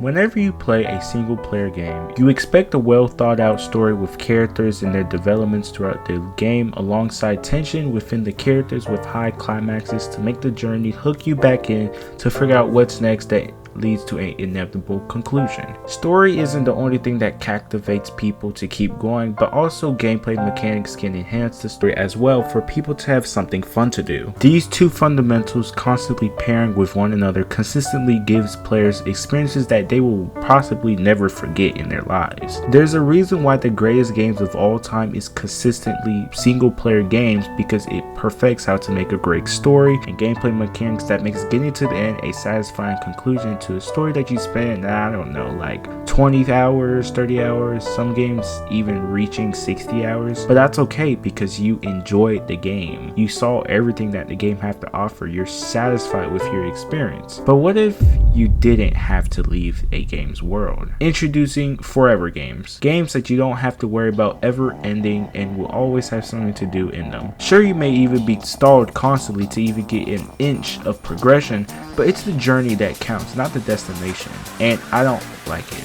Whenever you play a single player game, you expect a well thought out story with characters and their developments throughout the game alongside tension within the characters with high climaxes to make the journey hook you back in to figure out what's next that leads to an inevitable conclusion. Story isn't the only thing that captivates people to keep going, but also gameplay mechanics can enhance the story as well for people to have something fun to do. These two fundamentals constantly pairing with one another consistently gives players experiences that they will possibly never forget in their lives. There's a reason why the greatest games of all time is consistently single player games, because it perfects how to make a great story and gameplay mechanics that makes getting to the end a satisfying conclusion to a story that you spend, I don't know, like 20 hours, 30 hours, some games even reaching 60 hours. But that's okay because you enjoyed the game. You saw everything that the game had to offer. You're satisfied with your experience. But what if you didn't have to leave a game's world? Introducing forever games. Games that you don't have to worry about ever ending and will always have something to do in them. Sure, you may even be stalled constantly to even get an inch of progression, but it's the journey that counts, not the destination, and I don't like it.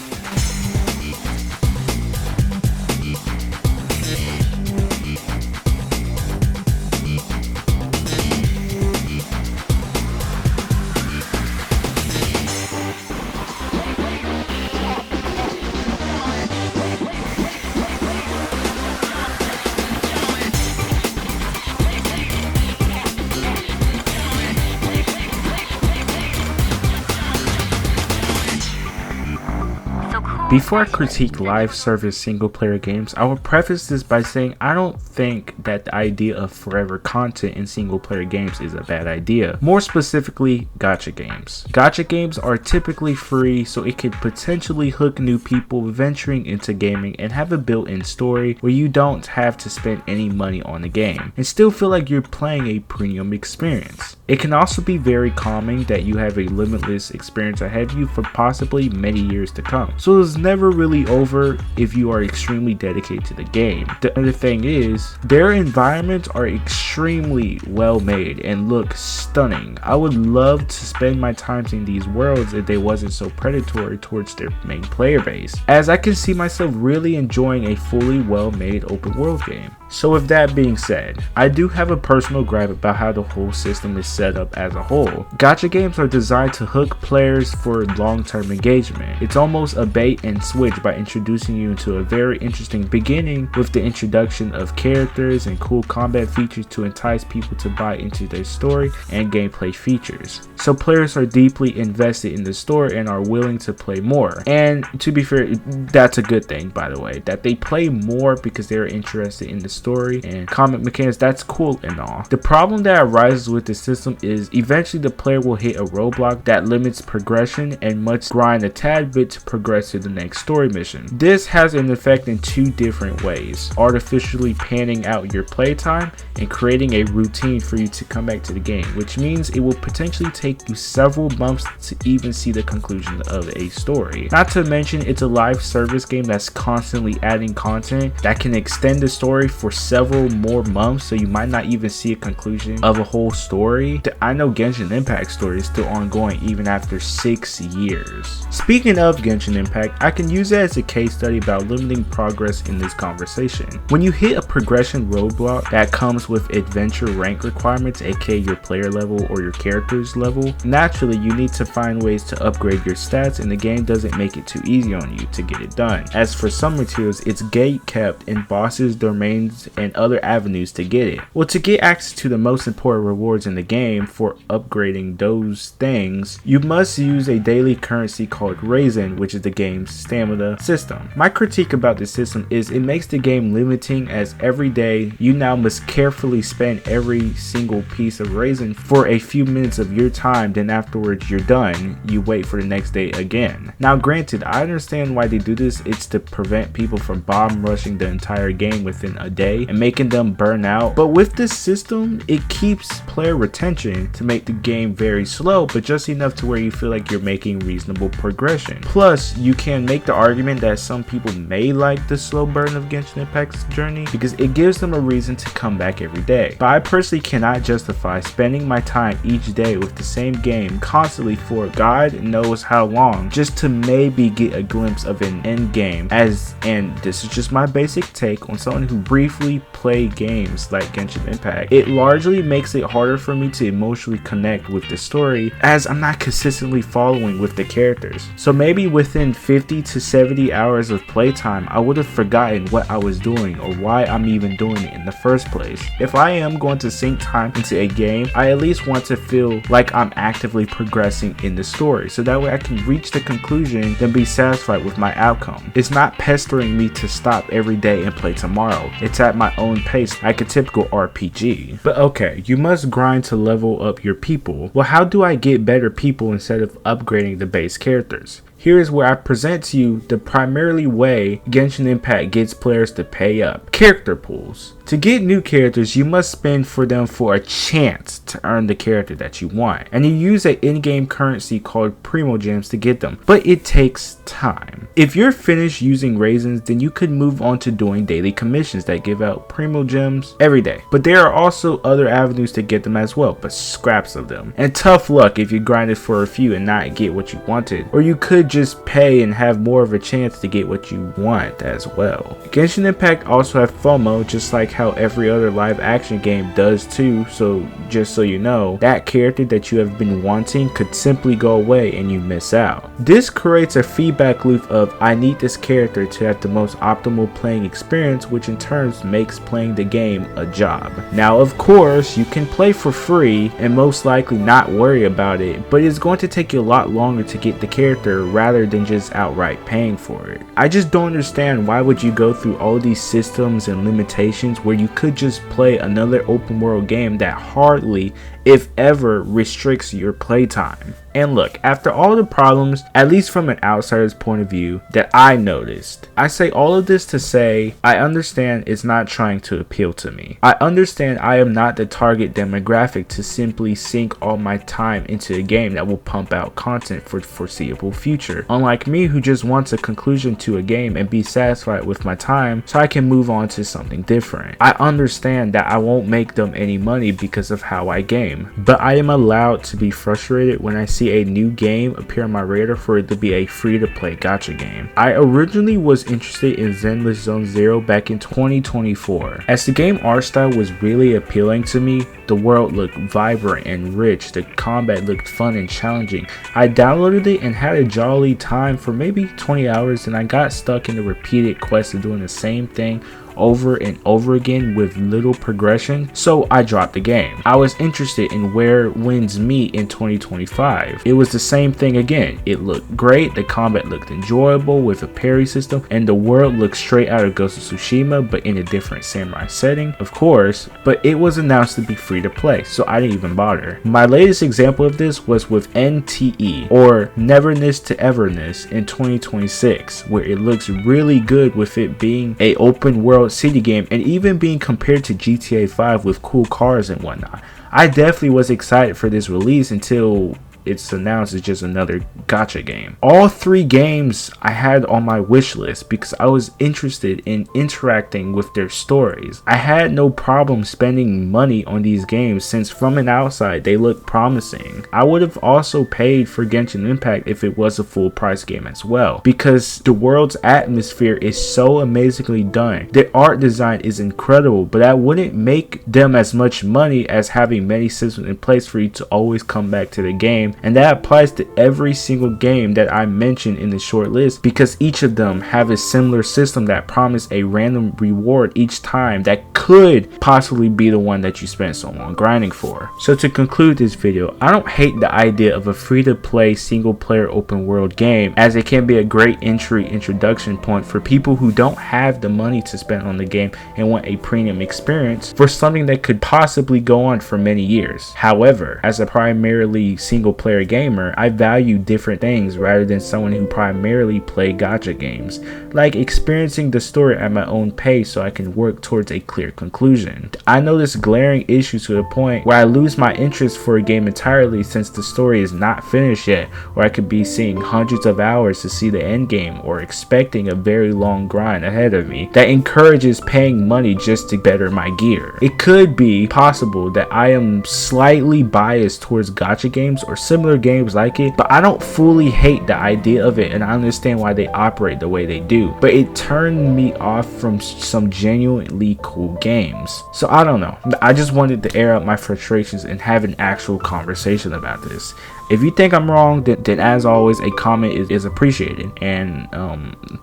Before I critique live service single player games, I will preface this by saying I don't think that the idea of forever content in single player games is a bad idea. More specifically, gacha games. Gacha games are typically free, so it could potentially hook new people venturing into gaming and have a built-in story where you don't have to spend any money on the game and still feel like you're playing a premium experience. It can also be very calming that you have a limitless experience ahead of you for possibly many years to come. So it's never really over if you are extremely dedicated to the game. The other thing is, their environments are extremely well made and look stunning. I would love to spend my time in these worlds if they wasn't so predatory towards their main player base, as I can see myself really enjoying a fully well made open world game. So with that being said, I do have a personal gripe about how the whole system is set up as a whole. Gacha games are designed to hook players for long-term engagement. It's almost a bait and switch by introducing you into a very interesting beginning with the introduction of characters and cool combat features to entice people to buy into their story and gameplay features. So players are deeply invested in the story and are willing to play more. And to be fair, that's a good thing, by the way, that they play more because they're interested in the story and combat mechanics. That's cool and all. The problem that arises with the system is eventually the player will hit a roadblock that limits progression and must grind a tad bit to progress to the next story mission. This has an effect in two different ways: artificially panning out your playtime and creating a routine for you to come back to the game, which means it will potentially take you several months to even see the conclusion of a story. Not to mention, it's a live service game that's constantly adding content that can extend the story for several more months, so you might not even see a conclusion of a whole story. I know Genshin Impact story is still ongoing even after 6 years. Speaking of Genshin Impact, I can use that as a case study about limiting progress in this conversation. When you hit a progression roadblock that comes with adventure rank requirements, aka your player level or your character's level, naturally you need to find ways to upgrade your stats, and the game doesn't make it too easy on you to get it done. As for some materials, it's gate kept in bosses, domains, and other avenues to get it. Well, to get access to the most important rewards in the game for upgrading those things, you must use a daily currency called Raisin, which is the game's stamina system. My critique about this system is it makes the game limiting, as every day you now must carefully spend every single piece of Raisin for a few minutes of your time, then afterwards you're done. You wait for the next day again. Now granted, I understand why they do this. It's to prevent people from bomb rushing the entire game within a day and making them burn out, but with this system it keeps player retention to make the game very slow, but just enough to where you feel like you're making reasonable progression. Plus, you can make the argument that some people may like the slow burn of Genshin Impact's journey because it gives them a reason to come back every day. But I personally cannot justify spending my time each day with the same game constantly for God knows how long, just to maybe get a glimpse of an end game. And this is just my basic take on someone who briefly played games like Genshin Impact. It largely makes it harder for me to emotionally connect with the story, as I'm not consistently following with the characters. So maybe within 50 to 70 hours of playtime, I would have forgotten what I was doing or why I'm even doing it in the first place. If I am going to sink time into a game, I at least want to feel like I'm actively progressing in the story, so that way I can reach the conclusion and be satisfied with my outcome. It's not pestering me to stop every day and play tomorrow. It's at my own pace, like a typical RPG. But okay, you must grind to level up your people. Well, how do I get better people instead of upgrading the base characters? Here is where I present to you the primarily way Genshin Impact gets players to pay up. Character pools. To get new characters, you must spend for them for a chance to earn the character that you want. And you use an in-game currency called Primo Gems to get them. But it takes time. If you're finished using raisins, then you could move on to doing daily commissions that give out Primo Gems every day. But there are also other avenues to get them as well, but scraps of them. And tough luck if you grinded for a few and not get what you wanted. Or you could just pay and have more of a chance to get what you want as well. Genshin Impact also have FOMO, just like how every other live action game does too. So just so you know, that character that you have been wanting could simply go away and you miss out. This creates a feedback loop of I need this character to have the most optimal playing experience, which in turn makes playing the game a job. Now of course you can play for free and most likely not worry about it, but it's going to take you a lot longer to get the character rather than just outright paying for it. I just don't understand why would you go through all these systems and limitations where you could just play another open world game that hardly, if ever, restricts your playtime. And look, after all the problems, at least from an outsider's point of view, that I noticed, I say all of this to say, I understand it's not trying to appeal to me. I understand I am not the target demographic to simply sink all my time into a game that will pump out content for the foreseeable future. Unlike me, who just wants a conclusion to a game and be satisfied with my time so I can move on to something different. I understand that I won't make them any money because of how I game, but I am allowed to be frustrated when I see a new game appear on my radar for it to be a free-to-play gacha game. I originally was interested in Zenless Zone Zero back in 2024. As the game art style was really appealing to me, the world looked vibrant and rich, the combat looked fun and challenging. I downloaded it and had a jolly time for maybe 20 hours, and I got stuck in the repeated quest of doing the same thing over and over again with little progression, so I dropped the game. I was interested in where winds meet in 2025. It was the same thing again. It looked great, the combat looked enjoyable with a parry system, and the world looked straight out of Ghost of Tsushima but in a different samurai setting, of course, but it was announced to be free to play, so I didn't even bother. My latest example of this was with NTE, or Neverness to Everness, in 2026, where it looks really good with it being a open world city game and even being compared to GTA 5 with cool cars and whatnot. I definitely was excited for this release until it's announced as just another gacha game. All three games I had on my wish list because I was interested in interacting with their stories. I had no problem spending money on these games since from an outside they look promising. I would have also paid for Genshin Impact if it was a full price game as well, because the world's atmosphere is so amazingly done. The art design is incredible, but that wouldn't make them as much money as having many systems in place for you to always come back to the game. And that applies to every single game that I mentioned in the short list, because each of them have a similar system that promise a random reward each time that could possibly be the one that you spent so long grinding for. So to conclude this video, I don't hate the idea of a free-to-play single-player open-world game, as it can be a great introduction point for people who don't have the money to spend on the game and want a premium experience for something that could possibly go on for many years. However, as a primarily single-player player gamer, I value different things rather than someone who primarily play gacha games, like experiencing the story at my own pace so I can work towards a clear conclusion. I notice glaring issues to the point where I lose my interest for a game entirely since the story is not finished yet, or I could be seeing hundreds of hours to see the end game, or expecting a very long grind ahead of me that encourages paying money just to better my gear. It could be possible that I am slightly biased towards gacha games or similar games like it, but I don't fully hate the idea of it, and I understand why they operate the way they do, but it turned me off from some genuinely cool games. So I don't know, I just wanted to air out my frustrations and have an actual conversation about this. If you think I'm wrong, then as always, a comment is appreciated, and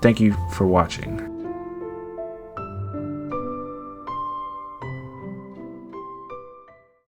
thank you for watching.